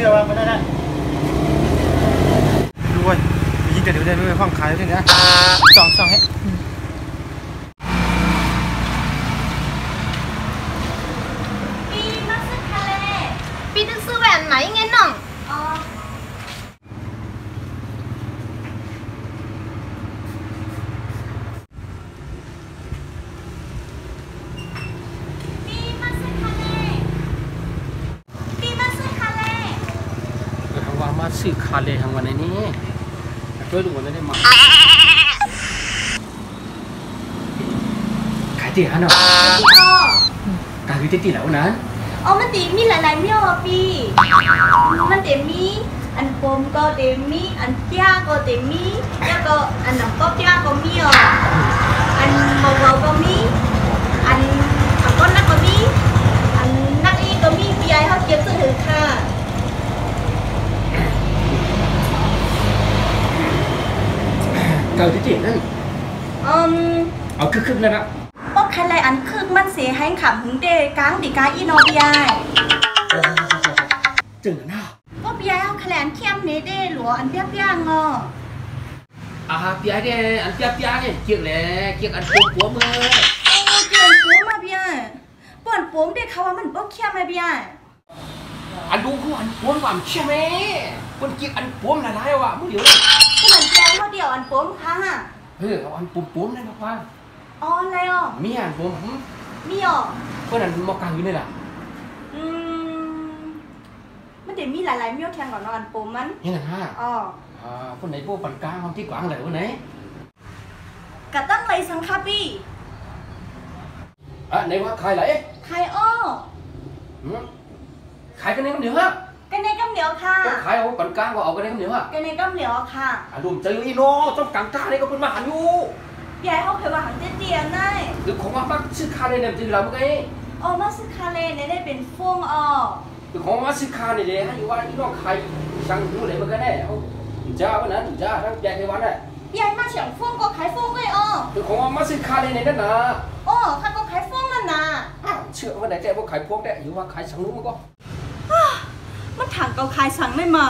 สื้อวางมาได้แล้วดูเว้ยยิงแต่เดี๋ยวได้ไม่ไปฟังขายด้วยนะสองให้ปีมาซื้อทะเลปีจะซื้อแหวนไหนไงน้องมาซื้อคาเลทางวันนี้ช่วยดูวันนี้มาขายตีฮะเนาะขายตีแล้วนะมันตีมีหลายๆเมี่ยวปีมันเต็มมีอันปมก็เต็มมีอันเปียก็เต็มมีแล้วก็อันน้ำก็เปียก็มีอันเบาๆก็มีอันก้อนนักก็มีอันนักอีก็มีปีไอเขาเก็บซื้อค่ะเก่าที่จีนั่นเอาคึกๆเลยนะบอกใครไรอันคึกมันเสียให้ขำหึงเดกลางดีกาอีโนบีไอจึงนะก็บีไอเอาแคลนเข้มเนเดหลัวอันเปียเปียงปีไอเดอันเปียเนี่ยเกี่ยงแหละเกี่ยงอันปัวมือเกี่ยงปัวมาบีไอป่วนปัวเด็กเขาว่ามันบอกเข้มไหมบีไออันดูคืออันปัวหวานใช่ไหมคนเกี่ยงอันปัวหลายๆว่ะมึงเดี๋ยวก็เหมือนแกงเขาเดียวอันปัวค่ะเอาอันปัวนั่นนะว่าอะไรมีอันปัวมีเพื่อนอันมอกลางอยู่นี่แหละมันเดี๋ยวมีหลายๆมีแข่งก่อนอันปัวมันยังไงฮะคนไหนพวกปันกลางคนที่กวางอะไรคนไหนกระตั้งไรสังคาปีในว่าใครไหนใครขายกันในกำเดียวฮะกันในกำเดียวค่ะขายเอาปันกลางก็เอากันในกำเดียวฮะกันในกำเดียวค่ะรวมใจอีโน่ต้องกลางจ้าเนี่ยก็เป็นมหาอยู่ยายเขาเคยมาหันเตี้ยๆได้หรือของมาซื้อคาเลยเนี่ยจริงเราเมื่อกี้มาซื้อคาเลยเนี่ยได้เป็นฟงหรือของมาซื้อคาเนี่ยให้อยู่ว่าอีโน่ใครสั่งดูเลยเมื่อกี้เนี่ยเอาจ้าวันนั้นจ้าทั้งแจกในวันเนี่ยยายมาเฉียงฟงก็ขายฟงเลยหรือของมาซื้อคาเลยเนี่ยนั่นนะข้าก็ขายฟงนั่นนะเชื่อว่าไหนแจกพวกขายพวกเนี่ยอยู่ว่าขายสั่งนู้นมันก็มันถังเกาขายสั่งไม่มา